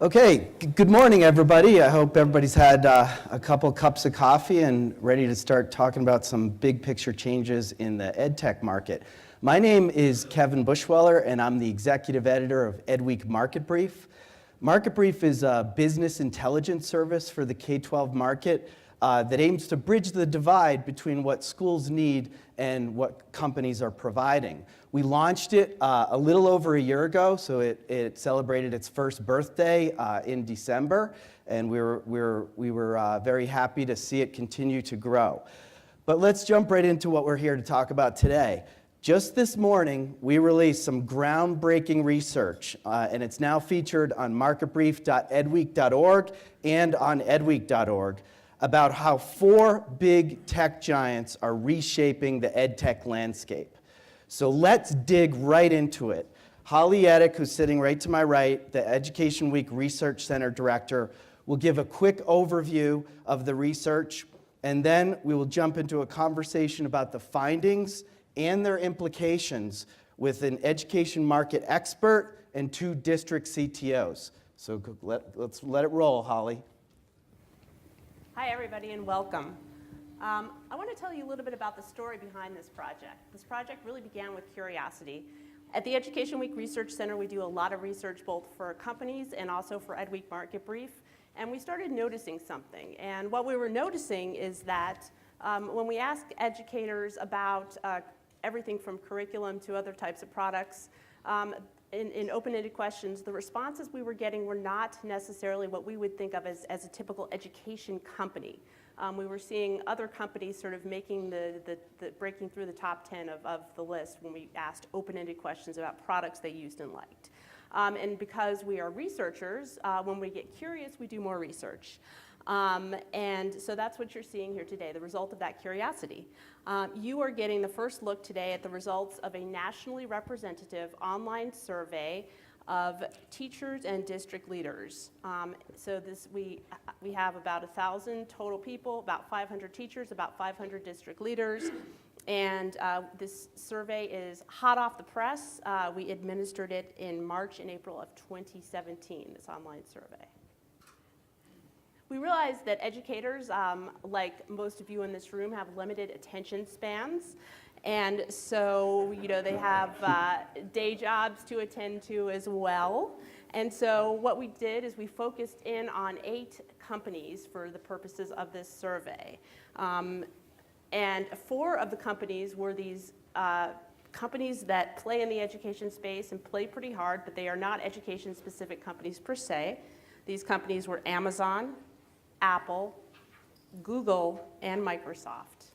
Okay, good morning, everybody. I hope everybody's had a couple cups of coffee and ready to start talking about some big picture changes in the EdTech market. My name is Kevin Bushweller, and I'm the executive editor of EdWeek Market Brief. Market Brief is a business intelligence service for the K-12 market that aims to bridge the divide between what schools need and what companies are providing. We launched it a little over a year ago, so it celebrated its first birthday in December, and we were very happy to see it continue to grow. But let's jump right into what we're here to talk about today. Just this morning, we released some groundbreaking research, and it's now featured on marketbrief.edweek.org and on edweek.org, about how 4 big tech giants are reshaping the EdTech landscape. So let's dig right into it. Holly Yettick, who's sitting right to my right, the Education Week Research Center Director, will give a quick overview of the research, and then we will jump into a conversation about the findings and their implications with an education market expert and 2 district CTOs. So let's let it roll, Holly. Hi, everybody, and welcome. I want to tell you a little bit about the story behind this project. This project really began with curiosity. At the Education Week Research Center, we do a lot of research both for companies and also for EdWeek Market Brief, and we started noticing something. And what we were noticing is that when we ask educators about everything from curriculum to other types of products, in open-ended questions, the responses we were getting were not necessarily what we would think of as a typical education company. We were seeing other companies sort of making the breaking through the top 10 of the list when we asked open-ended questions about products they used and liked. And because we are researchers, when we get curious, we do more research. And so that's what you're seeing here today, the result of that curiosity. You are getting the first look today at the results of a nationally representative online survey of teachers and district leaders. So we have about 1,000 total people, about 500 teachers, about 500 district leaders. And this survey is hot off the press. We administered it in March and April of 2017, this online survey. We realize that educators, like most of you in this room, have limited attention spans. And so, they have day jobs to attend to as well. And so what we did is we focused in on 8 companies for the purposes of this survey. And 4 of the companies were these companies that play in the education space and play pretty hard, but they are not education-specific companies per se. These companies were Amazon, Apple, Google, and Microsoft.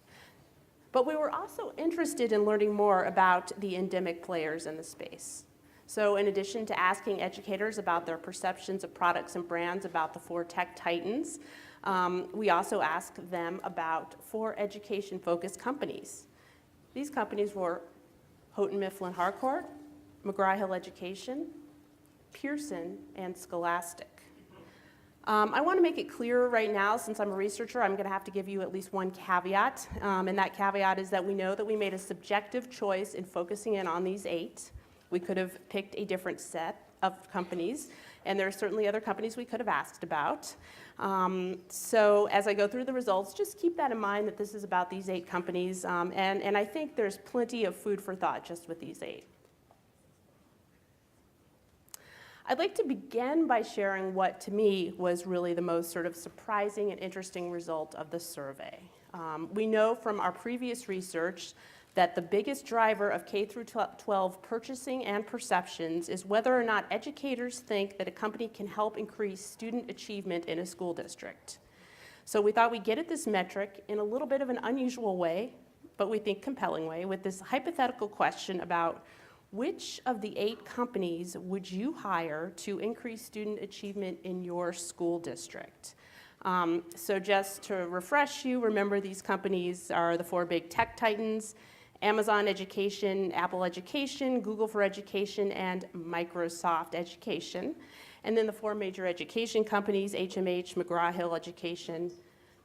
But we were also interested in learning more about the endemic players in the space. So in addition to asking educators about their perceptions of products and brands about the 4 tech titans, we also asked them about 4 education-focused companies. These companies were Houghton Mifflin Harcourt, McGraw-Hill Education, Pearson, and Scholastic. I want to make it clear right now, since I'm a researcher, I'm going to have to give you at least one caveat, and that caveat is that we know that we made a subjective choice in focusing in on these 8. We could have picked a different set of companies, and there are certainly other companies we could have asked about. So as I go through the results, just keep that in mind that this is about these 8 companies, and I think there's plenty of food for thought just with these 8. I'd like to begin by sharing what, to me, was really the most sort of surprising and interesting result of the survey. We know from our previous research that the biggest driver of K-12 purchasing and perceptions is whether or not educators think that a company can help increase student achievement in a school district. So we thought we'd get at this metric in a little bit of an unusual way, but we think compelling way, with this hypothetical question about which of the 8 companies would you hire to increase student achievement in your school district? So just to refresh you, remember these companies are the 4 big tech titans: Amazon Education, Apple Education, Google for Education, and Microsoft Education. And then the 4 major education companies: HMH, McGraw-Hill Education,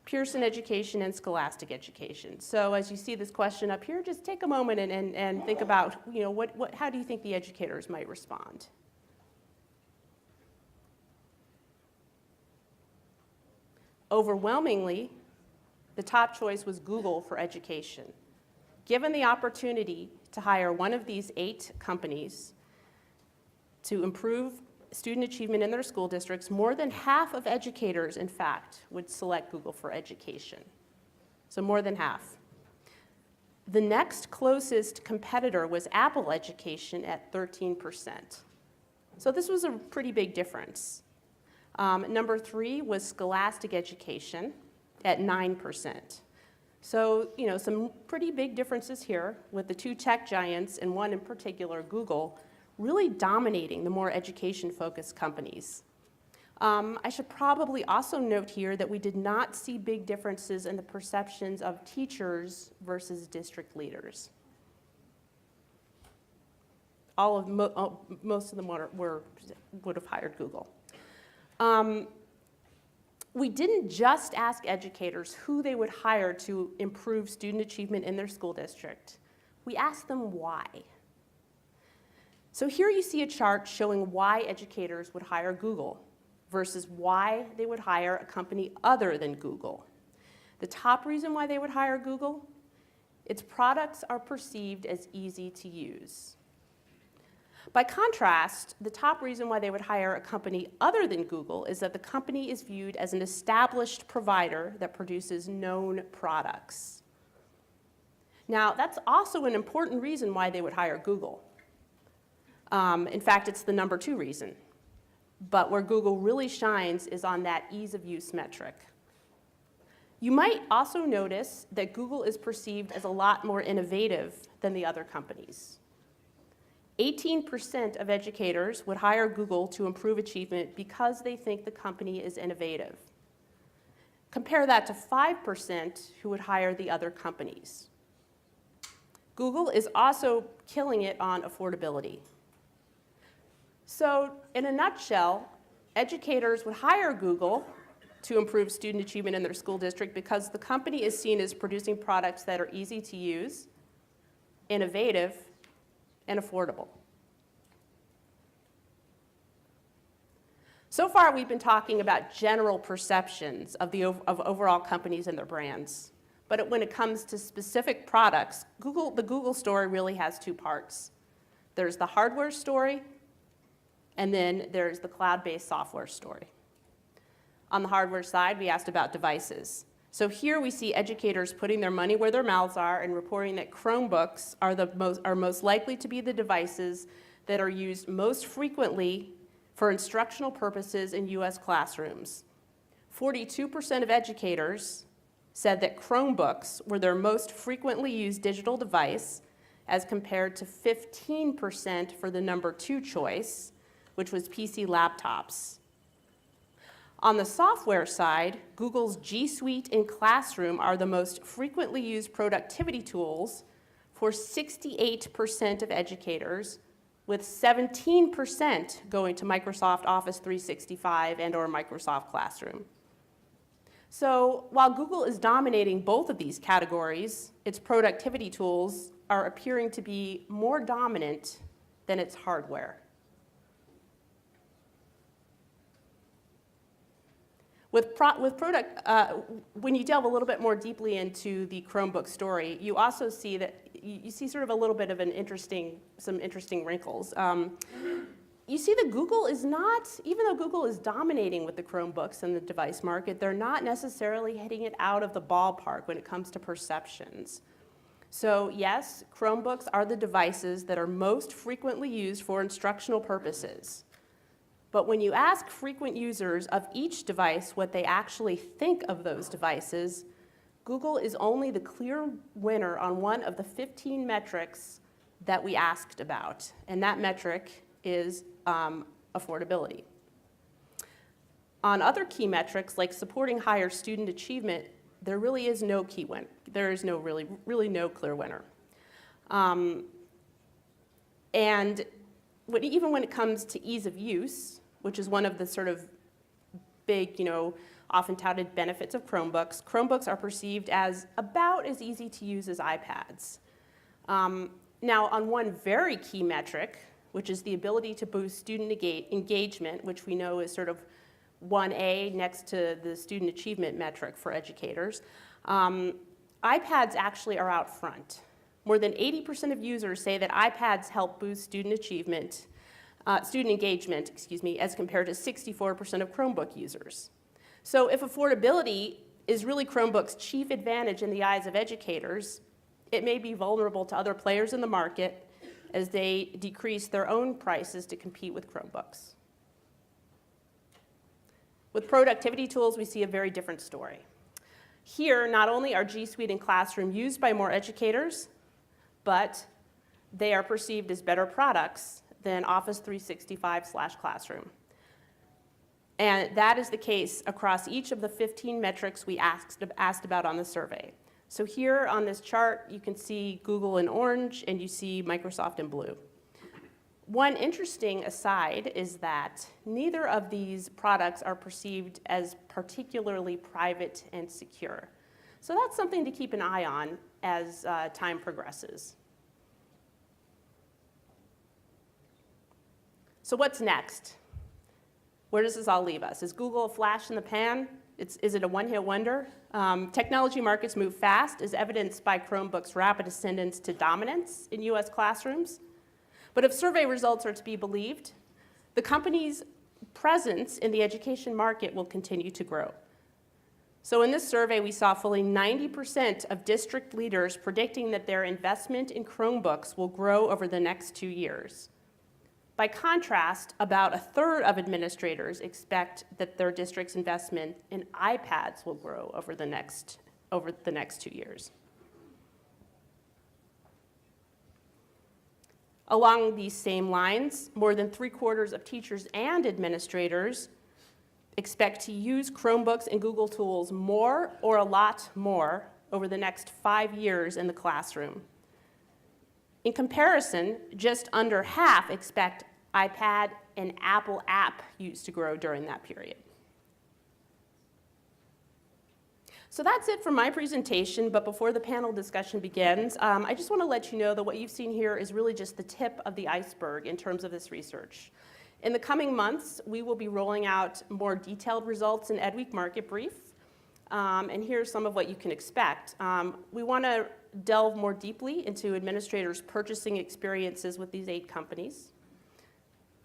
Pearson Education, and Scholastic Education. So as you see this question up here, just take a moment and think about, how do you think the educators might respond? Overwhelmingly, the top choice was Google for education. Given the opportunity to hire one of these 8 companies to improve student achievement in their school districts, more than half of educators, in fact, would select Google for education. So more than half. The next closest competitor was Apple Education at 13%. So this was a pretty big difference. Number 3 was Scholastic Education at 9%. So, some pretty big differences here with the 2 tech giants, and one in particular, Google, really dominating the more education-focused companies. I should probably also note here that we did not see big differences in the perceptions of teachers versus district leaders. Most of them would have hired Google. We didn't just ask educators who they would hire to improve student achievement in their school district. We asked them why. So here you see a chart showing why educators would hire Google versus why they would hire a company other than Google. The top reason why they would hire Google, its products are perceived as easy to use. By contrast, the top reason why they would hire a company other than Google is that the company is viewed as an established provider that produces known products. Now, that's also an important reason why they would hire Google. In fact, it's the number 2 reason. But where Google really shines is on that ease of use metric. You might also notice that Google is perceived as a lot more innovative than the other companies. 18% of educators would hire Google to improve achievement because they think the company is innovative. Compare that to 5% who would hire the other companies. Google is also killing it on affordability. So, in a nutshell, educators would hire Google to improve student achievement in their school district because the company is seen as producing products that are easy to use, innovative, and affordable. So far, we've been talking about general perceptions of overall companies and their brands. But when it comes to specific products, the Google story really has 2 parts. There's the hardware story, and then there's the cloud-based software story. On the hardware side, we asked about devices. So here we see educators putting their money where their mouths are and reporting that Chromebooks are most likely to be the devices that are used most frequently for instructional purposes in US classrooms. 42% of educators said that Chromebooks were their most frequently used digital device, as compared to 15% for the number 2 choice, which was PC laptops. On the software side, Google's G Suite and Classroom are the most frequently used productivity tools for 68% of educators, with 17% going to Microsoft Office 365 and/or Microsoft Classroom. So while Google is dominating both of these categories, its productivity tools are appearing to be more dominant than its hardware. When you delve a little bit more deeply into the Chromebook story, you also see that you see sort of a little bit of some interesting wrinkles. You see that Google is not, even though Google is dominating with the Chromebooks in the device market, they're not necessarily hitting it out of the ballpark when it comes to perceptions. So yes, Chromebooks are the devices that are most frequently used for instructional purposes. But when you ask frequent users of each device what they actually think of those devices, Google is only the clear winner on one of the 15 metrics that we asked about, and that metric is affordability. On other key metrics, like supporting higher student achievement, there really is no key win. There is really no clear winner. And even when it comes to ease of use, which is one of the sort of big, often touted benefits of Chromebooks, Chromebooks are perceived as about as easy to use as iPads. Now, on one very key metric, which is the ability to boost student engagement, which we know is sort of 1A next to the student achievement metric for educators. iPads actually are out front. More than 80% of users say that iPads help boost student engagement, as compared to 64% of Chromebook users. So if affordability is really Chromebook's chief advantage in the eyes of educators, it may be vulnerable to other players in the market as they decrease their own prices to compete with Chromebooks. With productivity tools, we see a very different story. Here, not only are G Suite and Classroom used by more educators, but they are perceived as better products than Office 365/Classroom. And that is the case across each of the 15 metrics we asked about on the survey. So here on this chart, you can see Google in orange, and you see Microsoft in blue. One interesting aside is that neither of these products are perceived as particularly private and secure. So that's something to keep an eye on as time progresses. So what's next? Where does this all leave us? Is Google a flash in the pan? Is it a one-hit wonder? Technology markets move fast, as evidenced by Chromebook's rapid ascendance to dominance in US classrooms. But if survey results are to be believed, the company's presence in the education market will continue to grow. So in this survey, we saw fully 90% of district leaders predicting that their investment in Chromebooks will grow over the next 2 years. By contrast, about a third of administrators expect that their district's investment in iPads will grow over the next 2 years. Along these same lines, more than 3/4 of teachers and administrators expect to use Chromebooks and Google tools more or a lot more over the next 5 years in the classroom. In comparison, just under half expect iPad and Apple app use to grow during that period. So that's it for my presentation, but before the panel discussion begins, I just want to let you know that what you've seen here is really just the tip of the iceberg in terms of this research. In the coming months, we will be rolling out more detailed results in EdWeek Market Brief, and here's some of what you can expect. We want to delve more deeply into administrators' purchasing experiences with these 8 companies.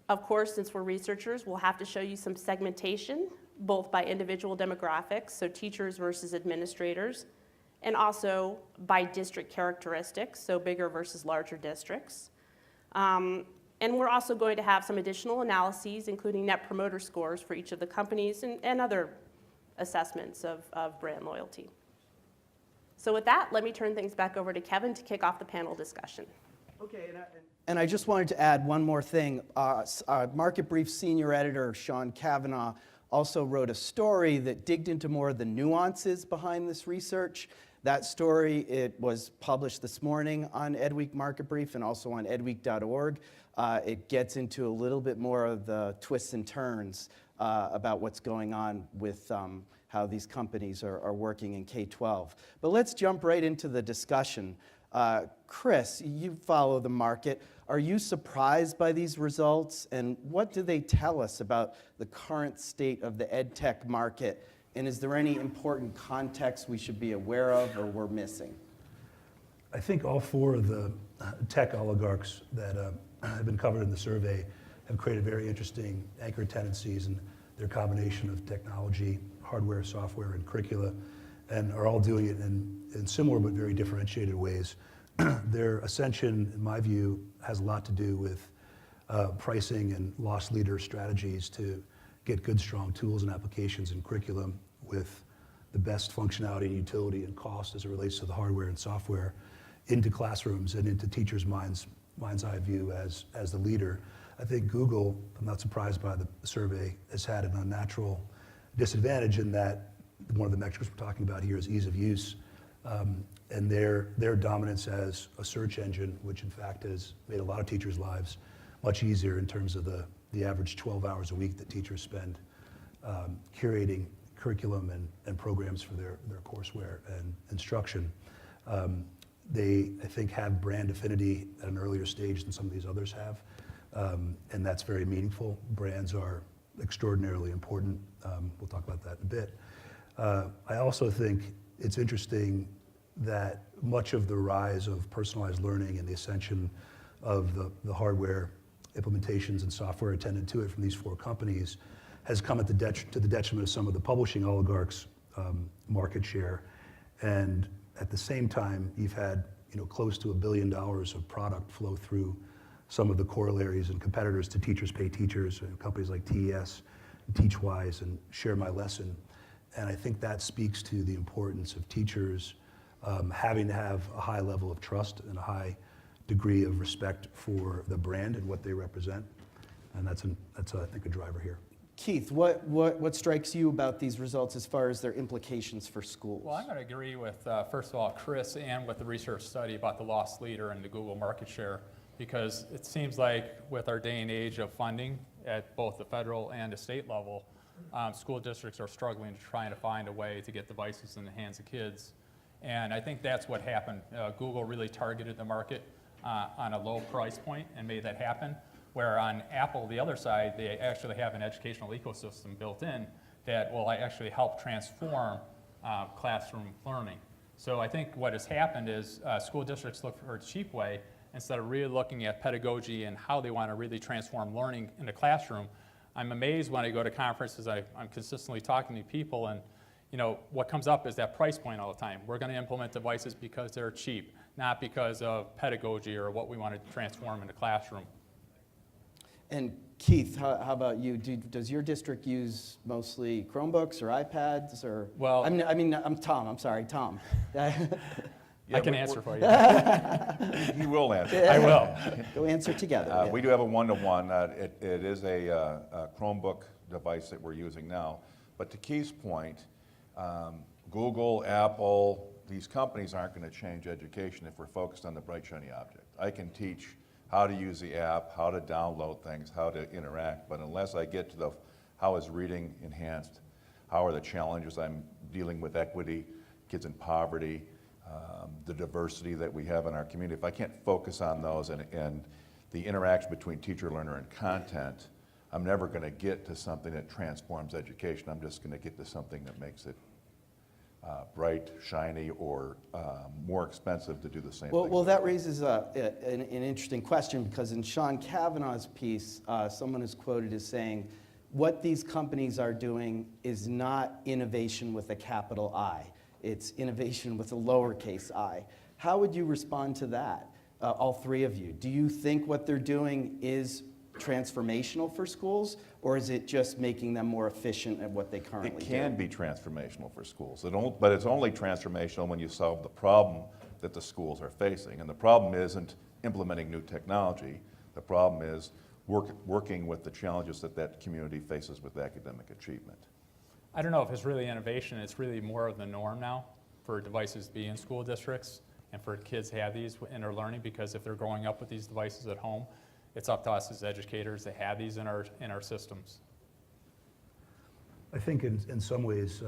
Of course, since we're researchers, we'll have to show you some segmentation, both by individual demographics, so teachers versus administrators, and also by district characteristics, so bigger versus larger districts. And we're also going to have some additional analyses, including net promoter scores for each of the companies and other assessments of brand loyalty. So with that, let me turn things back over to Kevin to kick off the panel discussion. Okay, and I just wanted to add one more thing. Market Brief senior editor Sean Cavanaugh also wrote a story that digged into more of the nuances behind this research. That story, it was published this morning on EdWeek Market Brief and also on edweek.org. It gets into a little bit more of the twists and turns about what's going on with how these companies are working in K-12. But let's jump right into the discussion. Chris, you follow the market. Are you surprised by these results? And what do they tell us about the current state of the ed tech market? And is there any important context we should be aware of or we're missing? I think all 4 of the tech oligarchs that have been covered in the survey have created very interesting anchor tendencies in their combination of technology, hardware, software, and curricula, and are all doing it in similar but very differentiated ways. Their ascension, in my view, has a lot to do with pricing and loss leader strategies to get good, strong tools and applications and curriculum with the best functionality and utility and cost as it relates to the hardware and software into classrooms and into teachers' mind's eye view as the leader. I think Google, I'm not surprised by the survey, has had an unnatural disadvantage in that one of the metrics we're talking about here is ease of use, and their dominance as a search engine, which in fact has made a lot of teachers' lives much easier in terms of the average 12 hours a week that teachers spend curating curriculum and programs for their courseware and instruction. They, I think, have brand affinity at an earlier stage than some of these others have, and that's very meaningful. Brands are extraordinarily important. We'll talk about that in a bit. I also think it's interesting that much of the rise of personalized learning and the ascension of the hardware implementations and software attendant to it from these 4 companies has come to the detriment of some of the publishing oligarchs' market share. And at the same time, you've had close to $1 billion of product flow through some of the corollaries and competitors to Teachers Pay Teachers, companies like TES, TeachWise, and Share My Lesson. And I think that speaks to the importance of teachers having to have a high level of trust and a high degree of respect for the brand and what they represent. And that's I think, a driver here. Keith, what strikes you about these results as far as their implications for schools? Well, I'm going to agree with, first of all, Chris and with the research study about the loss leader and the Google market share, because it seems like with our day and age of funding at both the federal and the state level, school districts are struggling to try to find a way to get devices in the hands of kids. And I think that's what happened. Google really targeted the market on a low price point and made that happen. Where on Apple, the other side, they actually have an educational ecosystem built in that will actually help transform classroom learning. So I think what has happened is school districts look for a cheap way instead of really looking at pedagogy and how they want to really transform learning in the classroom. I'm amazed when I go to conferences, I'm consistently talking to people, and what comes up is that price point all the time. We're going to implement devices because they're cheap, not because of pedagogy or what we want to transform in the classroom. And Keith, how about you? Does your district use mostly Chromebooks or iPads or? Well, I'm Tom. I'm sorry, Tom. I can answer for you. He will answer. I will. Go answer together. Yeah. We do have a one-to-one. It is a Chromebook device that we're using now. But to Keith's point, Google, Apple, these companies aren't going to change education if we're focused on the bright, shiny object. I can teach how to use the app, how to download things, how to interact, but unless I get to the how is reading enhanced, how are the challenges I'm dealing with equity, kids in poverty, the diversity that we have in our community, if I can't focus on those and the interaction between teacher, learner, and content, I'm never going to get to something that transforms education. I'm just going to get to something that makes it bright, shiny, or more expensive to do the same thing. Well, that raises an interesting question, because in Sean Kavanaugh's piece, someone is quoted as saying, what these companies are doing is not innovation with a capital I. It's innovation with a lowercase I. How would you respond to that, all 3 of you? Do you think what they're doing is transformational for schools, or is it just making them more efficient at what they currently do? It can be transformational for schools, but it's only transformational when you solve the problem that the schools are facing. And the problem isn't implementing new technology. The problem is working with the challenges that community faces with academic achievement. I don't know if it's really innovation. It's really more of the norm now for devices to be in school districts and for kids to have these in their learning, because if they're growing up with these devices at home, it's up to us as educators to have these in our systems. I think in some ways,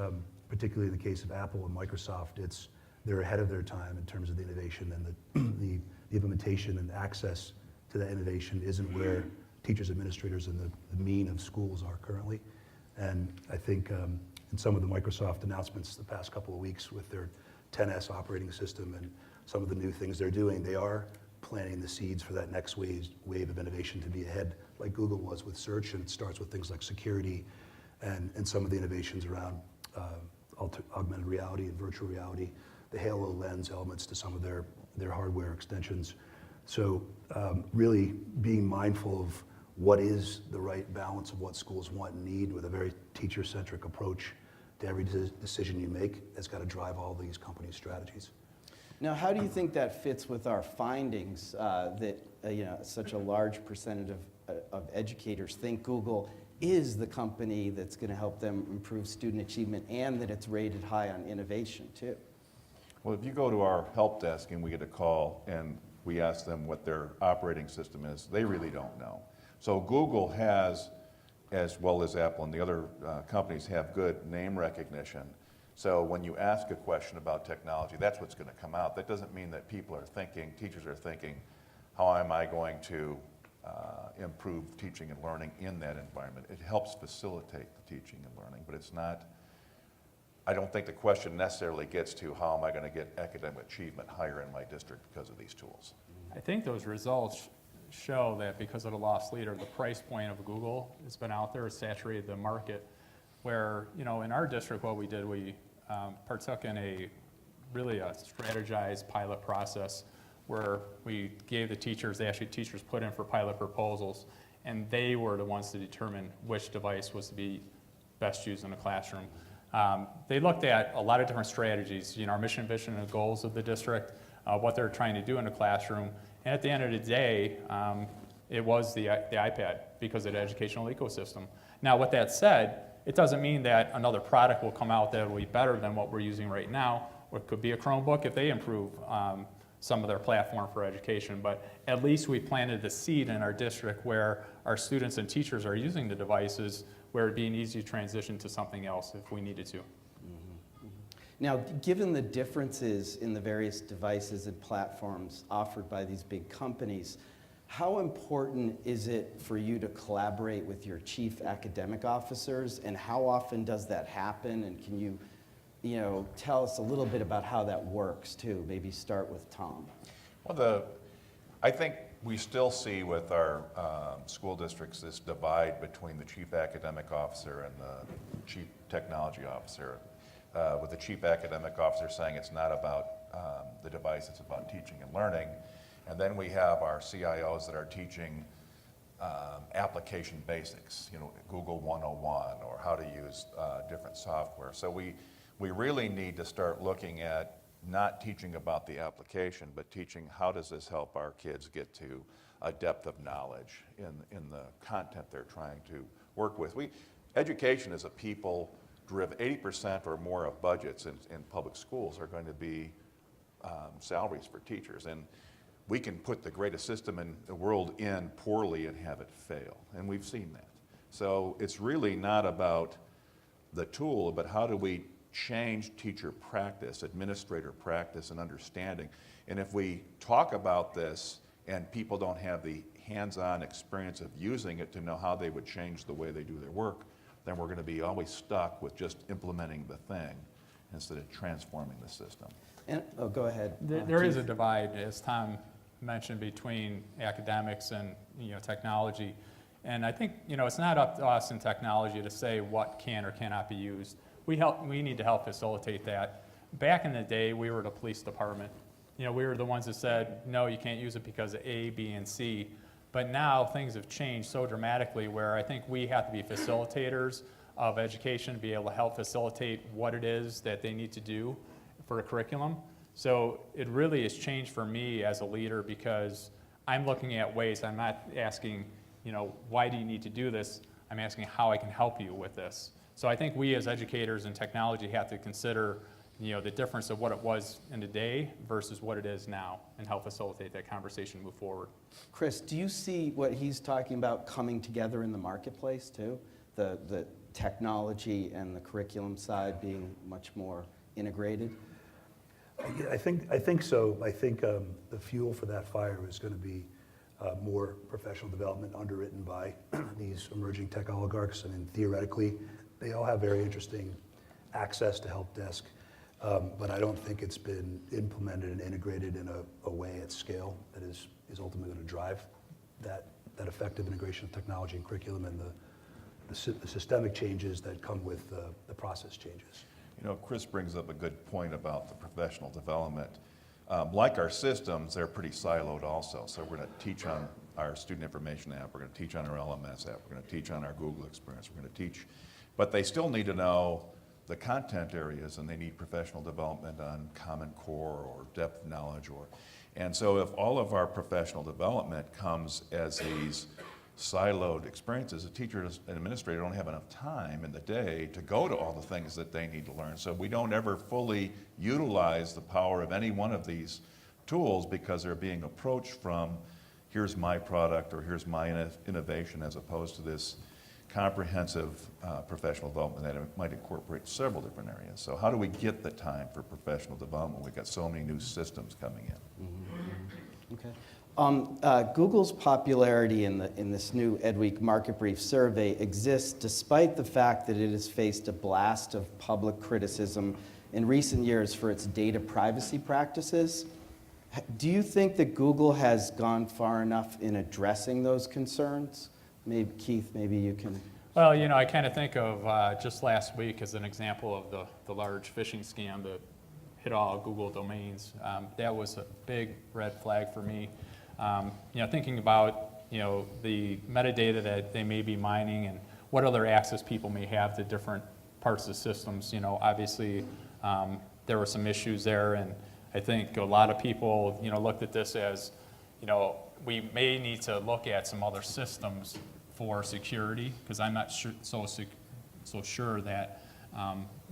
particularly in the case of Apple and Microsoft, they're ahead of their time in terms of the innovation, and the implementation and access to that innovation isn't where teachers, administrators, and the mean of schools are currently. And I think in some of the Microsoft announcements the past couple of weeks with their 10S operating system and some of the new things they're doing, they are planting the seeds for that next wave of innovation to be ahead, like Google was with search, and it starts with things like security and some of the innovations around augmented reality and virtual reality, the Halo lens elements to some of their hardware extensions. So really being mindful of what is the right balance of what schools want and need, with a very teacher-centric approach to every decision you make has got to drive all these companies' strategies. Now, how do you think that fits with our findings that such a large percentage of educators think Google is the company that's going to help them improve student achievement, and that it's rated high on innovation too? Well, if you go to our help desk and we get a call and we ask them what their operating system is, they really don't know. So Google has, as well as Apple and the other companies, have good name recognition. So when you ask a question about technology, that's what's going to come out. That doesn't mean that people are thinking, teachers are thinking, how am I going to improve teaching and learning in that environment. It helps facilitate the teaching and learning, but it's not, I don't think the question necessarily gets to how am I going to get academic achievement higher in my district because of these tools. I think those results show that because of the loss leader, the price point of Google has been out there, it's saturated the market, where, you know, in our district, what we did, we partook in a strategized pilot process where we gave the teachers, teachers put in for pilot proposals, and they were the ones to determine which device was to be best used in the classroom. They looked at a lot of different strategies, you know, our mission, vision, and goals of the district, what they're trying to do in the classroom, and at the end of the day, it was the iPad because of the educational ecosystem. Now, with that said, it doesn't mean that another product will come out that will be better than what we're using right now, or it could be a Chromebook if they improve some of their platform for education, but at least we planted the seed in our district where our students and teachers are using the devices, where it'd be an easy transition to something else if we needed to. Now, given the differences in the various devices and platforms offered by these big companies, how important is it for you to collaborate with your chief academic officers, and how often does that happen? And can you tell us a little bit about how that works too? Maybe start with Tom. Well, I think we still see with our school districts this divide between the chief academic officer and the chief technology officer. With the chief academic officer saying it's not about the device, it's about teaching and learning. And then we have our CIOs that are teaching application basics, you know, Google 101, or how to use different software. So we really need to start looking at not teaching about the application, but teaching how does this help our kids get to a depth of knowledge in the content they're trying to work with. Education is a people-driven, 80% or more of budgets in public schools are going to be salaries for teachers. And we can put the greatest system in the world in poorly and have it fail, and we've seen that. So it's really not about the tool, but how do we change teacher practice, administrator practice, and understanding. And if we talk about this and people don't have the hands-on experience of using it to know how they would change the way they do their work, then we're going to be always stuck with just implementing the thing instead of transforming the system. And, go ahead. There is a divide, as Tom mentioned, between academics and technology. And I think it's not up to us in technology to say what can or cannot be used. We need to help facilitate that. Back in the day, we were the police department. We were the ones that said, no, you can't use it because of A, B, and C. But now things have changed so dramatically where I think we have to be facilitators of education, to be able to help facilitate what it is that they need to do for a curriculum. So it really has changed for me as a leader because I'm looking at ways. I'm not asking, why do you need to do this? I'm asking how I can help you with this. So I think we as educators in technology have to consider the difference of what it was in the day versus what it is now, and help facilitate that conversation move forward. Chris, do you see what he's talking about coming together in the marketplace too? The technology and the curriculum side being much more integrated? I think so. I think the fuel for that fire is going to be more professional development underwritten by these emerging tech oligarchs. I mean, theoretically, they all have very interesting access to help desk, but I don't think it's been implemented and integrated in a way at scale that is ultimately going to drive that effective integration of technology and curriculum and the systemic changes that come with the process changes. Chris brings up a good point about the professional development. Like our systems, they're pretty siloed also. So we're going to teach on our student information app, we're going to teach on our LMS app, we're going to teach on our Google experience, we're going to teach, but they still need to know the content areas, and they need professional development on Common Core or depth knowledge. And so if all of our professional development comes as these siloed experiences, a teacher and administrator don't have enough time in the day to go to all the things that they need to learn. So we don't ever fully utilize the power of any one of these tools because they're being approached from, here's my product or here's my innovation, as opposed to this comprehensive professional development that might incorporate several different areas. So how do we get the time for professional development? We've got so many new systems coming in. Mm-hmm. Okay. Google's popularity in this new EdWeek Market Brief survey exists despite the fact that it has faced a blast of public criticism in recent years for its data privacy practices. Do you think that Google has gone far enough in addressing those concerns? Maybe, Keith, maybe you can. Well, you know, I kind of think of just last week as an example of the large phishing scam that hit all Google domains. That was a big red flag for me. You know, thinking about, you know, the metadata that they may be mining and what other access people may have to different parts of the systems. You know, obviously there were some issues there, and I think a lot of people, you know, looked at this as, you know, we may need to look at some other systems for security, because I'm not so sure that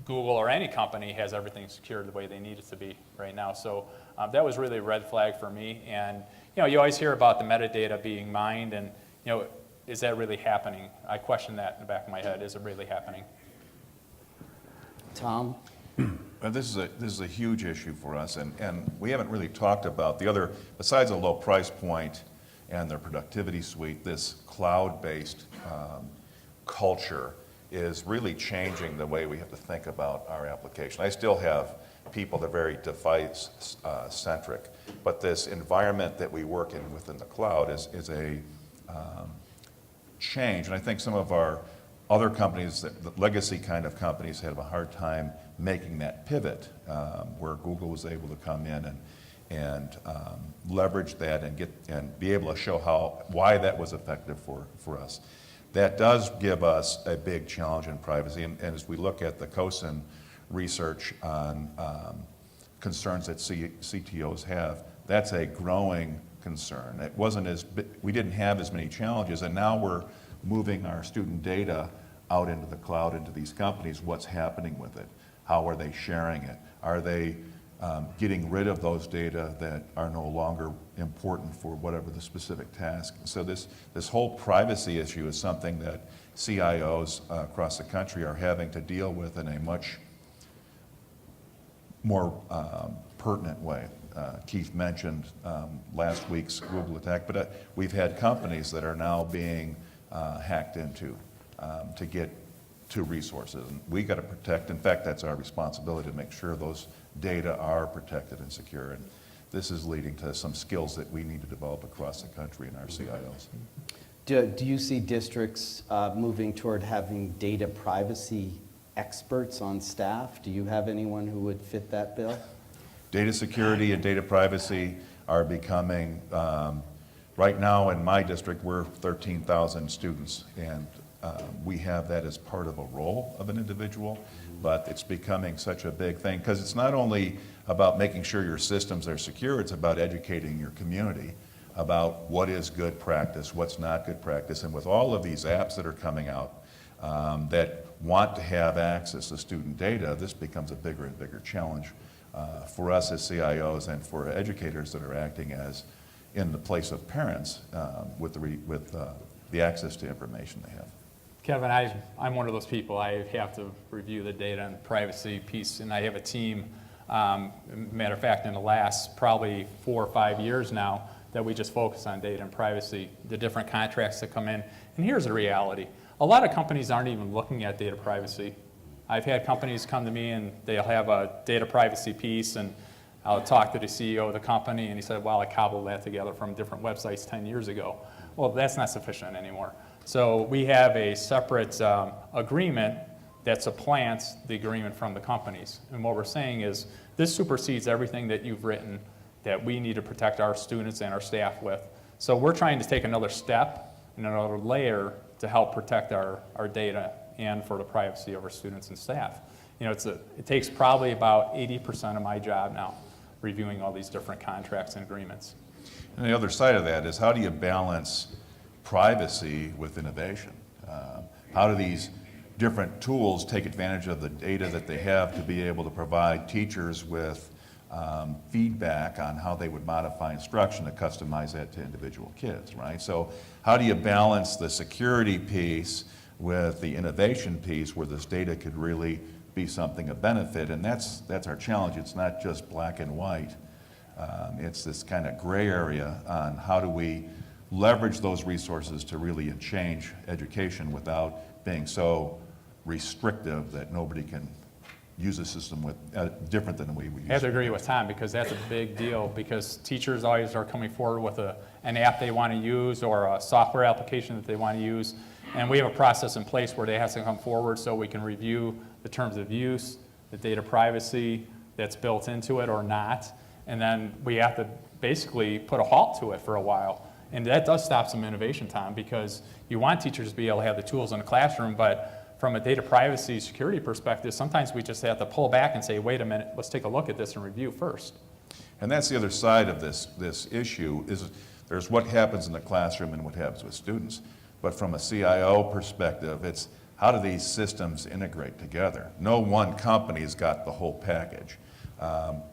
Google or any company has everything secured the way they need it to be right now. So that was really a red flag for me. And you know, you always hear about the metadata being mined, and you know, is that really happening? I question that in the back of my head. Is it really happening? Tom? Well, this is a huge issue for us, and we haven't really talked about the other, besides a low price point and their productivity suite, this cloud-based culture is really changing the way we have to think about our application. I still have people that are very device-centric, but this environment that we work in within the cloud is a change. And I think some of our other companies, the legacy kind of companies, have a hard time making that pivot, where Google was able to come in and leverage that and be able to show why that was effective for us. That does give us a big challenge in privacy, and as we look at the CoSN research on concerns that CTOs have, that's a growing concern. It wasn't we didn't have as many challenges, and now we're moving our student data out into the cloud, into these companies. What's happening with it? How are they sharing it? Are they getting rid of those data that are no longer important for whatever the specific task? So this whole privacy issue is something that CIOs across the country are having to deal with in a much more pertinent way. Keith mentioned last week's Google attack, but we've had companies that are now being hacked into to get to resources. And we got to protect, in fact, that's our responsibility to make sure those data are protected and secure. And this is leading to some skills that we need to develop across the country in our CIOs. Do you see districts moving toward having data privacy experts on staff? Do you have anyone who would fit that bill? Data security and data privacy are becoming, right now in my district, we're 13,000 students, and we have that as part of a role of an individual, but it's becoming such a big thing, because it's not only about making sure your systems are secure, it's about educating your community about what is good practice, what's not good practice. And with all of these apps that are coming out that want to have access to student data, this becomes a bigger and bigger challenge for us as CIOs and for educators that are acting as in the place of parents with the access to information they have. Kevin, I'm one of those people. I have to review the data and privacy piece, and I have a team, matter of fact, in the last probably 4 or 5 years now, that we just focus on data and privacy, the different contracts that come in. And here's the reality. A lot of companies aren't even looking at data privacy. I've had companies come to me and they'll have a data privacy piece, and I'll talk to the CEO of the company, and he said, well, I cobbled that together from different websites 10 years ago. Well, that's not sufficient anymore. So we have a separate agreement that supplants the agreement from the companies. And what we're saying is this supersedes everything that you've written that we need to protect our students and our staff with. So we're trying to take another step and another layer to help protect our data and for the privacy of our students and staff. You know, it takes probably about 80% of my job now, reviewing all these different contracts and agreements. And the other side of that is, how do you balance privacy with innovation? How do these different tools take advantage of the data that they have to be able to provide teachers with feedback on how they would modify instruction to customize that to individual kids, right? So how do you balance the security piece with the innovation piece where this data could really be something of benefit? And that's our challenge. It's not just black and white. It's this kind of gray area on how do we leverage those resources to really change education without being so restrictive that nobody can use a system with different than we I have use. to agree with Tom, because that's a big deal, because teachers always are coming forward with an app they want to use or a software application that they want to use. And we have a process in place where they have to come forward so we can review the terms of use, the data privacy that's built into it or not. And then we have to basically put a halt to it for a while. And that does stop some innovation, Tom, because you want teachers to be able to have the tools in the classroom, but from a data privacy security perspective, sometimes we just have to pull back and say, wait a minute, let's take a look at this and review first. And that's the other side of this issue, is there's what happens in the classroom and what happens with students. But from a CIO perspective, it's how do these systems integrate together? No one company's got the whole package.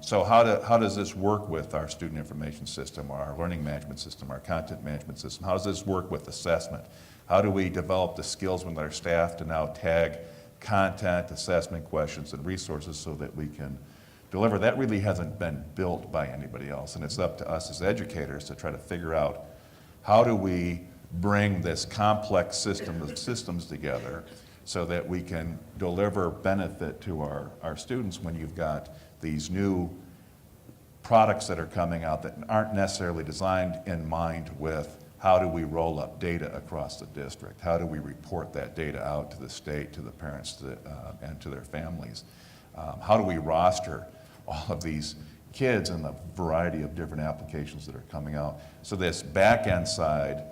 So how does this work with our student information system, our learning management system, our content management system? How does this work with assessment? How do we develop the skills with our staff to now tag content, assessment questions, and resources so that we can deliver? That really hasn't been built by anybody else, and it's up to us as educators to try to figure out how do we bring this complex system of systems together so that we can deliver benefit to our students when you've got these new products that are coming out that aren't necessarily designed in mind with how do we roll up data across the district? How do we report that data out to the state, to the parents, and to their families? How do we roster all of these kids and the variety of different applications that are coming out? So this back-end side,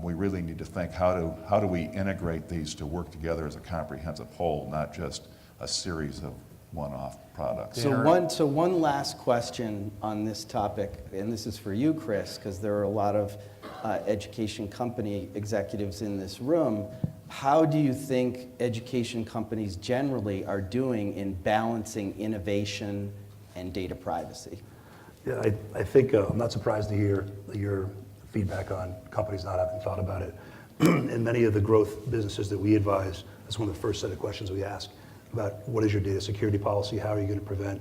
we really need to think how do we integrate these to work together as a comprehensive whole, not just a series of one-off products. So one last question on this topic, and this is for you, Chris, because there are a lot of education company executives in this room. How do you think education companies generally are doing in balancing innovation and data privacy? Yeah, I think I'm not surprised to hear your feedback on companies not having thought about it. In many of the growth businesses that we advise, that's one of the first set of questions we ask about what is your data security policy, how are you going to prevent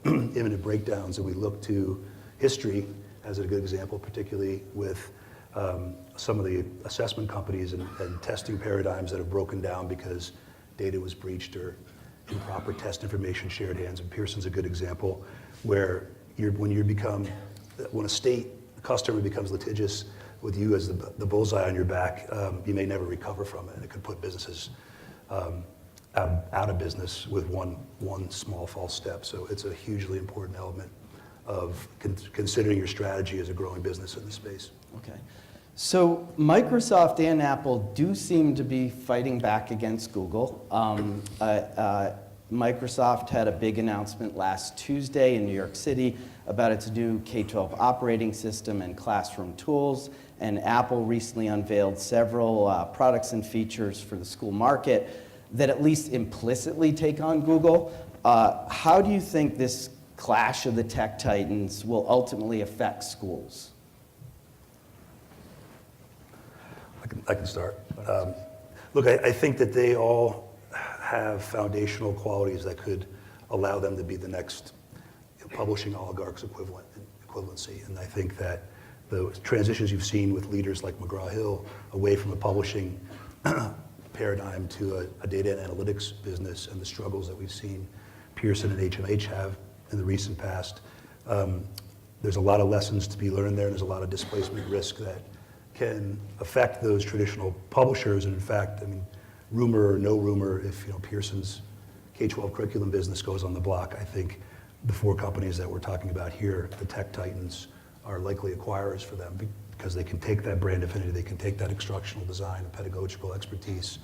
imminent breakdowns, and we look to history as a good example, particularly with some of the assessment companies and testing paradigms that have broken down because data was breached or improper test information shared hands. And Pearson's a good example where when a state customer becomes litigious with you as the bullseye on your back, you may never recover from it, and it could put businesses out of business with one small false step. So it's a hugely important element of considering your strategy as a growing business in the space. Okay. So Microsoft and Apple do seem to be fighting back against Google. Microsoft had a big announcement last Tuesday in New York City about its new K-12 operating system and classroom tools, and Apple recently unveiled several products and features for the school market that at least implicitly take on Google. How do you think this clash of the tech titans will ultimately affect schools? I can start. Look, I think that they all have foundational qualities that could allow them to be the next publishing oligarchs equivalency. And I think that the transitions you've seen with leaders like McGraw-Hill away from a publishing paradigm to a data and analytics business, and the struggles that we've seen Pearson and HMH have in the recent past, there's a lot of lessons to be learned there, and there's a lot of displacement risk that can affect those traditional publishers. And in fact, I mean, rumor or no rumor, if Pearson's K-12 curriculum business goes on the block, I think the four companies that we're talking about here, the tech titans, are likely acquirers for them because they can take that brand affinity, they can take that instructional design and pedagogical expertise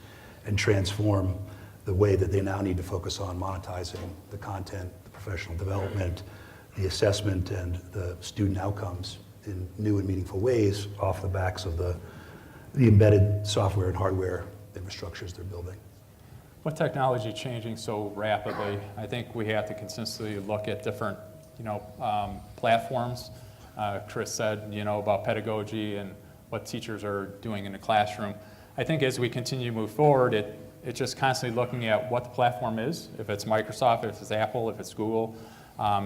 and transform the way that they now need to focus on monetizing the content, the professional development, the assessment, and the student outcomes in new and meaningful ways off the backs of the embedded software and hardware infrastructures they're building. With technology changing so rapidly, I think we have to consistently look at different, platforms. Chris said, about pedagogy and what teachers are doing in the classroom. I think as we continue to move forward, it's just constantly looking at what the platform is, if it's Microsoft, if it's Apple, if it's Google.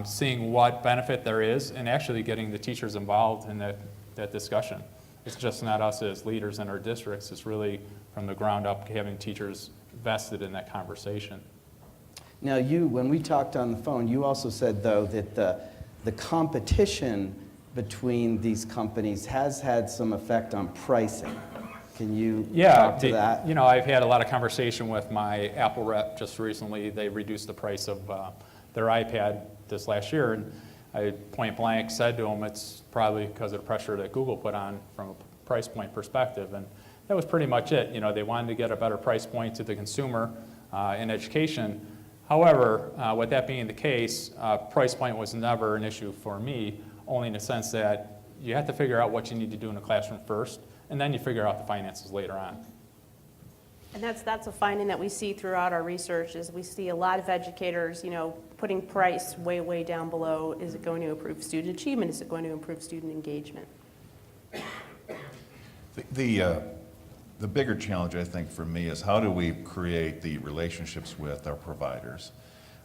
seeing what benefit there is and actually getting the teachers involved in that discussion. It's just not us as leaders in our districts, it's really from the ground up having teachers vested in that conversation. Now when we talked on the phone, you also said though that the competition between these companies has had some effect on pricing. Can you talk to that? You know, I've had a lot of conversation with my Apple rep just recently. They reduced the price of their iPad this last year, and I point blank said to them it's probably because of the pressure that Google put on from a price point perspective, and that was pretty much it. You know, they wanted to get a better price point to the consumer in education. However, with that being the case, price point was never an issue for me, only in the sense that you have to figure out what you need to do in the classroom first, and then you figure out the finances later on. And that's a finding that we see throughout our research is we see a lot of educators, you know, putting price way, way down below. Is it going to improve student achievement? Is it going to improve student engagement? The bigger challenge, I think, for me is how do we create the relationships with our providers,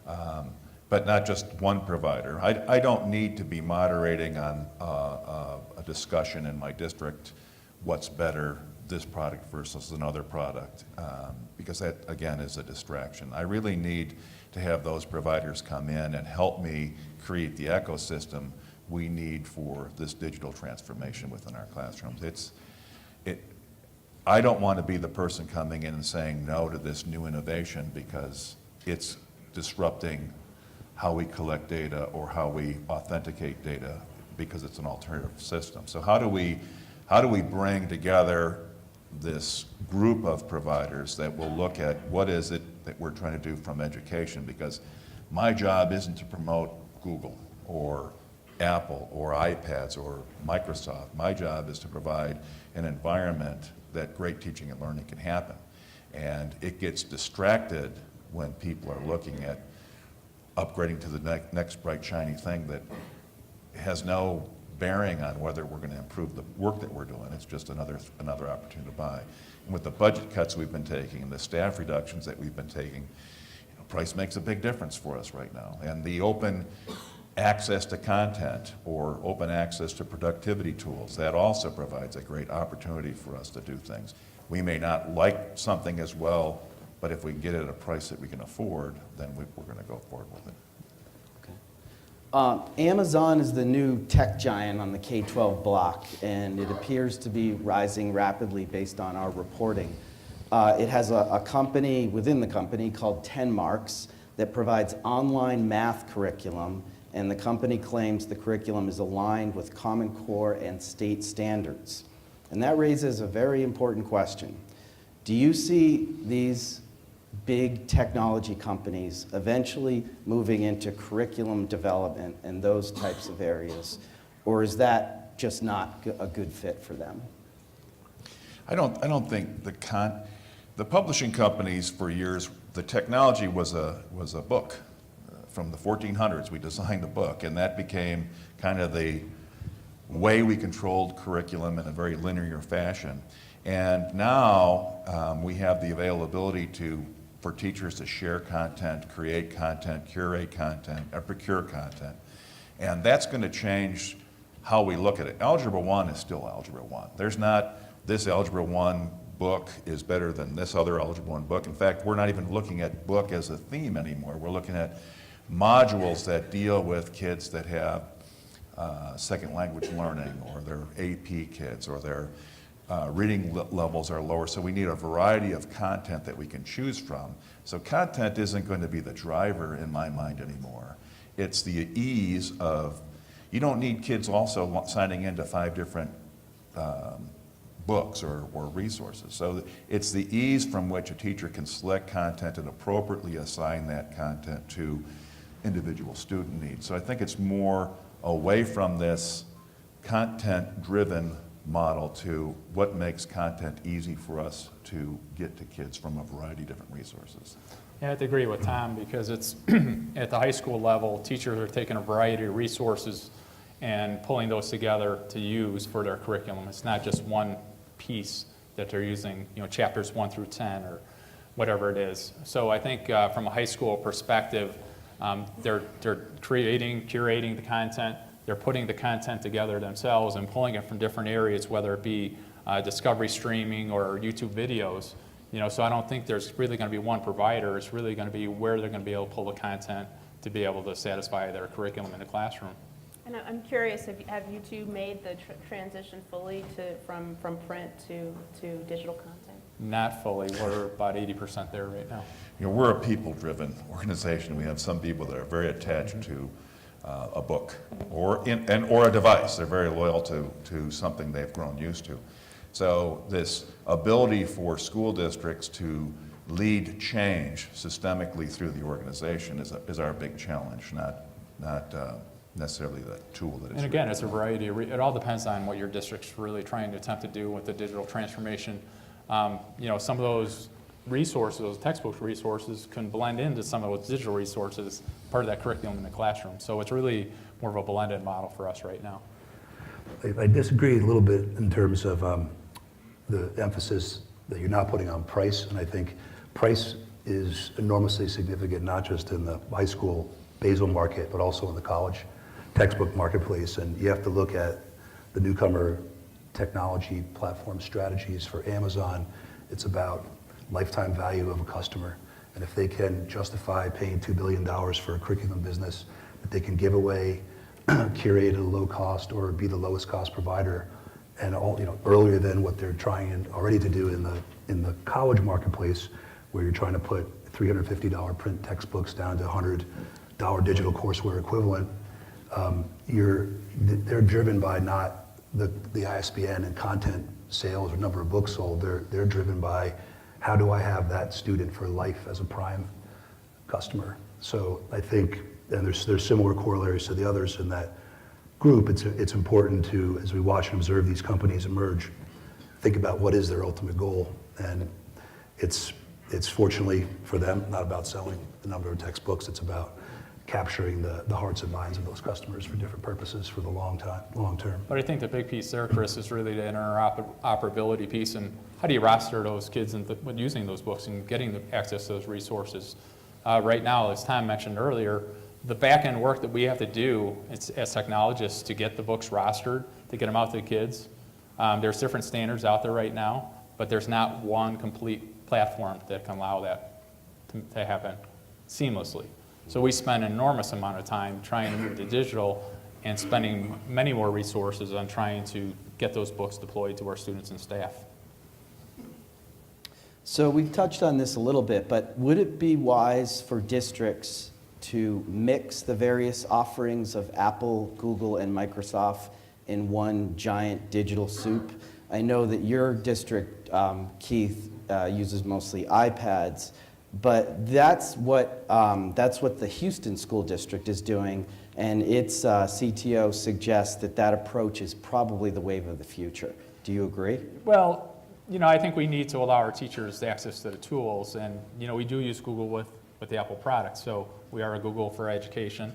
but not just one provider. I don't need to be moderating on a discussion in my district, what's better, this product versus another product, because that, again, is a distraction. I really need to have those providers come in and help me create the ecosystem we need for this digital transformation within our classrooms. I don't want to be the person coming in and saying no to this new innovation because it's disrupting how we collect data or how we authenticate data because it's an alternative system. So how do we bring together this group of providers that will look at what is it that we're trying to do from education? Because my job isn't to promote Google or Apple or iPads or Microsoft. My job is to provide an environment that great teaching and learning can happen. And it gets distracted when people are looking at upgrading to the next bright shiny thing that has no bearing on whether we're going to improve the work that we're doing. It's just another opportunity to buy. And with the budget cuts we've been taking and the staff reductions that we've been taking, price makes a big difference for us right now. And the open access to content or open access to productivity tools, that also provides a great opportunity for us to do things. We may not like something as well, but if we can get it at a price that we can afford, then we're going to go forward with it. Amazon is the new tech giant on the K-12 block, and it appears to be rising rapidly based on our reporting. It has a company within the company called tenmarks that provides online math curriculum, and the company claims the curriculum is aligned with Common Core and state standards. And that raises a very important question. Do you see these big technology companies eventually moving into curriculum development and those types of areas, or is that just not a good fit for them? I don't think the publishing companies for years, the technology was a book. From the 1400s, we designed the book, and that became kind of the way we controlled curriculum in a very linear fashion. And now we have the availability for teachers to share content, create content, curate content, or procure content. And that's going to change how we look at it. Algebra 1 is still Algebra 1. There's not this Algebra 1 book is better than this other Algebra 1 book. In fact, we're not even looking at book as a theme anymore. We're looking at modules that deal with kids that have second language learning, or their AP kids, or their reading levels are lower. So we need a variety of content that we can choose from. So content isn't going to be the driver in my mind anymore. It's the ease of, you don't need kids also signing into 5 different books or resources. So it's the ease from which a teacher can select content and appropriately assign that content to individual student needs. So I think it's more away from this content-driven model to what makes content easy for us to get to kids from a variety of different resources. Yeah, I have to agree with Tom, because it's at the high school level, teachers are taking a variety of resources and pulling those together to use for their curriculum. It's not just one piece that they're using, chapters 1 through 10 or whatever it is. So I think from a high school perspective, They're curating the content, they're putting the content together themselves and pulling it from different areas, whether it be Discovery streaming or YouTube videos. So I don't think there's really going to be one provider. It's really going to be where they're going to be able to pull the content to be able to satisfy their curriculum in the classroom. And I'm curious, have you two made the transition fully from print to digital content? Not fully. We're about 80% there right now. We're a people-driven organization. We have some people that are very attached to a book or a device. They're very loyal to something they've grown used to. So this ability for school districts to lead change systemically through the organization is our big challenge, not necessarily the tool that it's. And again, it's a variety. It all depends on what your district's really trying to attempt to do with the digital transformation. Some of those resources, those textbook resources, can blend into some of those digital resources, part of that curriculum in the classroom. So it's really more of a blended model for us right now. I disagree a little bit in terms of the emphasis that you're not putting on price, and I think price is enormously significant, not just in the high school basal market, but also in the college textbook marketplace. And you have to look at the newcomer technology platform strategies for Amazon. It's about lifetime value of a customer. And if they can justify paying $2 billion for a curriculum business that they can give away, curate at a low cost, or be the lowest cost provider, and earlier than what they're trying already to do in the college marketplace, where you're trying to put $350 print textbooks down to $100 digital courseware equivalent, they're driven by not the ISBN and content sales or number of books sold. They're driven by, how do I have that student for life as a prime customer? So I think, and there's similar corollaries to the others in that group. It's important to, as we watch and observe these companies emerge, think about what is their ultimate goal. And it's fortunately for them not about selling the number of textbooks. It's about capturing the hearts and minds of those customers for different purposes for the long term. But I think the big piece there, Chris, is really the interoperability piece, and how do you roster those kids when using those books and getting the access to those resources? Right now, as Tom mentioned earlier, the back-end work that we have to do as technologists to get the books rostered, to get them out to the kids, there's different standards out there right now, but there's not one complete platform that can allow that to happen seamlessly. So we spend an enormous amount of time trying to move to digital and spending many more resources on trying to get those books deployed to our students and staff. So we've touched on this a little bit, but would it be wise for districts to mix the various offerings of Apple, Google, and Microsoft in one giant digital soup? I know that your district, Keith, uses mostly iPads, but that's what the Houston School District is doing, and its CTO suggests that approach is probably the wave of the future. Do you agree? Well, I think we need to allow our teachers access to the tools, and we do use Google with the Apple products, so we are a Google for Education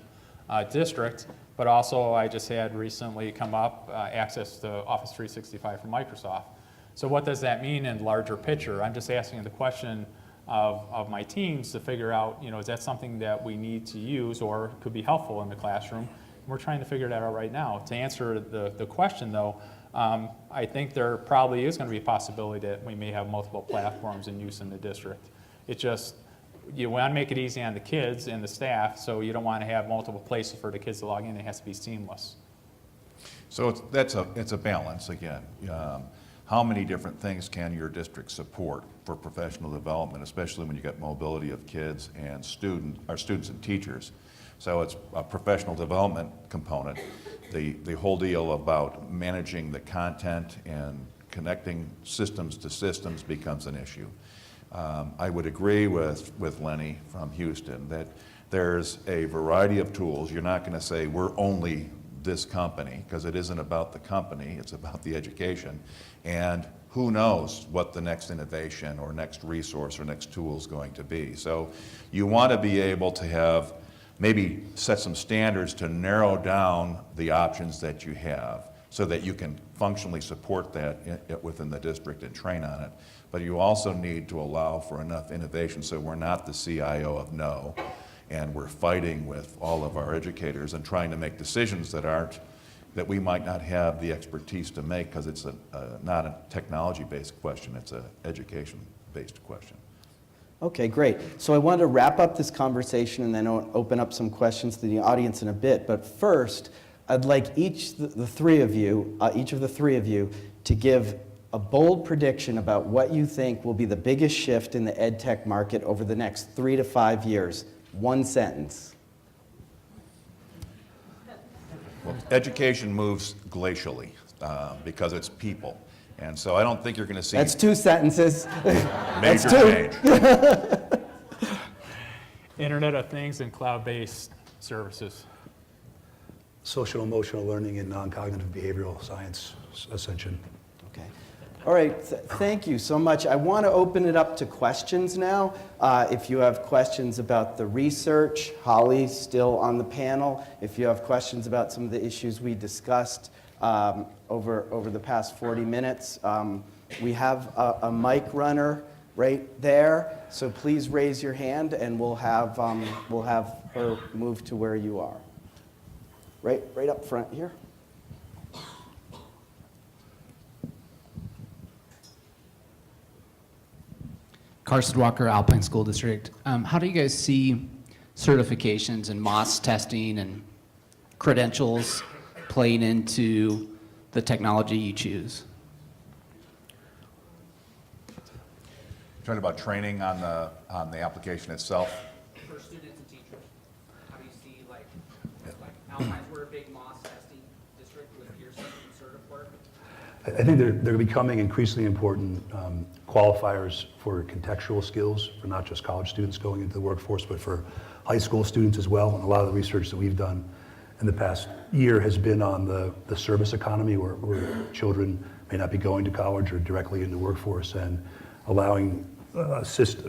district, but also I just had recently come up access to Office 365 from Microsoft. So what does that mean in larger picture? I'm just asking the question of my teams to figure out, is that something that we need to use or could be helpful in the classroom? We're trying to figure that out right now. To answer the question, though, I think there probably is going to be a possibility that we may have multiple platforms in use in the district. It just, you want to make it easy on the kids and the staff, so you don't want to have multiple places for the kids to log in. It has to be seamless. So it's a balance again. How many different things can your district support for professional development, especially when you get mobility of kids and students and teachers? So it's a professional development component. The whole deal about managing the content and connecting systems to systems becomes an issue. I would agree with Lenny from Houston that there's a variety of tools. You're not going to say we're only this company, because it isn't about the company, it's about the education. And who knows what the next innovation or next resource or next tool is going to be. So you want to be able to have, maybe set some standards to narrow down the options that you have so that you can functionally support that within the district and train on it. But you also need to allow for enough innovation so we're not the CIO of no, and we're fighting with all of our educators and trying to make decisions that we might not have the expertise to make, because it's not a technology-based question, it's an education-based question. Okay, great. So I wanted to wrap up this conversation and then open up some questions to the audience in a bit. But first, I'd like each of the three of you to give a bold prediction about what you think will be the biggest shift in the ed tech market over the next 3 to 5 years. One sentence. Well, education moves glacially because it's people. And so I don't think you're going to see That's 2 sentences. major change. Internet of Things and cloud-based services. Social emotional learning and non-cognitive behavioral science ascension. Okay. All right, thank you so much. I want to open it up to questions now. If you have questions about the research, Holly's still on the panel. If you have questions about some of the issues we discussed over the past 40 minutes, we have a mic runner right there. So please raise your hand, and we'll have her move to where you are. Right up front here. Carson Walker, Alpine School District. How do you guys see certifications and MOS testing and credentials playing into the technology you choose? Talking about training on the application itself. For students and teachers, how do you see, like Alpines, we're a big MOS testing district with Pearson and Certified. I think they're becoming increasingly important qualifiers for contextual skills for not just college students going into the workforce, but for high school students as well. And a lot of the research that we've done in the past year has been on the service economy, where children may not be going to college or directly into the workforce, and allowing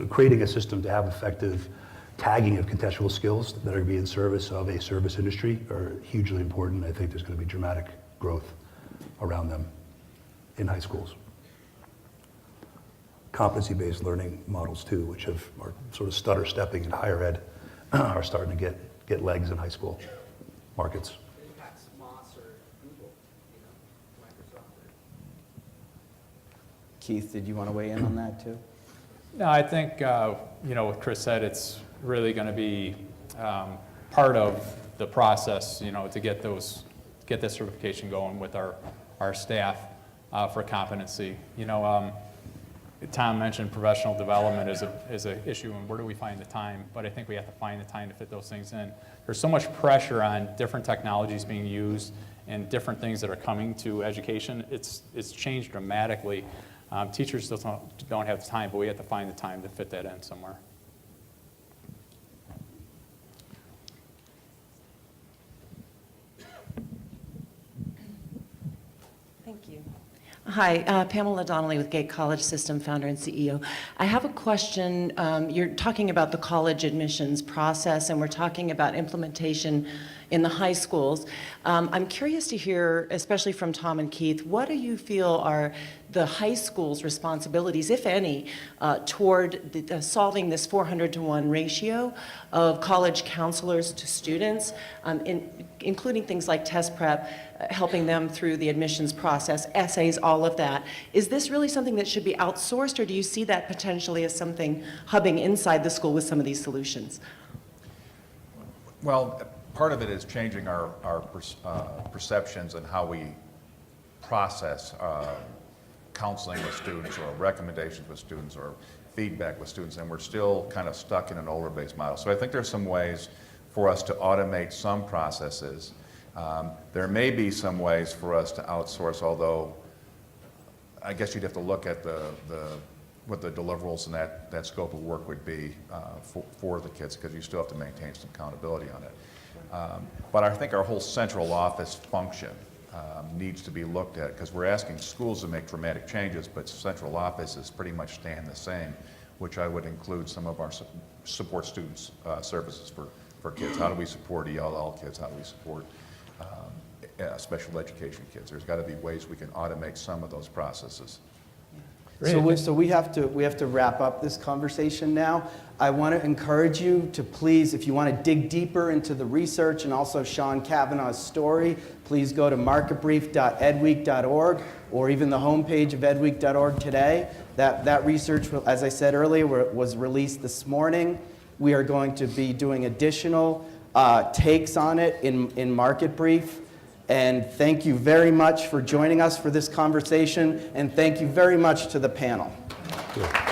creating a system to have effective tagging of contextual skills that are going to be in service of a service industry are hugely important. I think there's going to be dramatic growth around them in high schools. Competency-based learning models too, which are sort of stutter stepping in higher ed, are starting to get legs in high school markets. It impacts MOS or Google, Microsoft. Keith, did you want to weigh in on that too? No, I think, what Chris said, it's really going to be part of the process, to get this certification going with our staff for competency. Tom mentioned professional development is an issue, and where do we find the time? But I think we have to find the time to fit those things in. There's so much pressure on different technologies being used and different things that are coming to education. It's changed dramatically. Teachers don't have the time, but we have to find the time to fit that in somewhere. Thank you. Hi, Pamela Donnelly with Gate College System, founder and CEO. I have a question. You're talking about the college admissions process, and we're talking about implementation in the high schools. I'm curious to hear, especially from Tom and Keith, what do you feel are the high school's responsibilities, if any, toward solving this 400-to-1 ratio of college counselors to students, including things like test prep, helping them through the admissions process, essays, all of that. Is this really something that should be outsourced, or do you see that potentially as something hubbing inside the school with some of these solutions? Well, part of it is changing our perceptions and how we process counseling with students, or recommendations with students, or feedback with students, and we're still kind of stuck in an older-based model. So I think there's some ways for us to automate some processes. There may be some ways for us to outsource, although I guess you'd have to look at what the deliverables and that scope of work would be for the kids, because you still have to maintain some accountability on it. But I think our whole central office function needs to be looked at, because we're asking schools to make dramatic changes, but central office is pretty much staying the same, which I would include some of our support students services for kids. How do we support ELL kids? How do we support special education kids? There's got to be ways we can automate some of those processes. So we have to wrap up this conversation now. I want to encourage you to please, if you want to dig deeper into the research and also Sean Kavanaugh's story, please go to marketbrief.edweek.org or even the homepage of edweek.org today. That research, as I said earlier, was released this morning. We are going to be doing additional takes on it in Market Brief. And thank you very much for joining us for this conversation, and thank you very much to the panel. Good.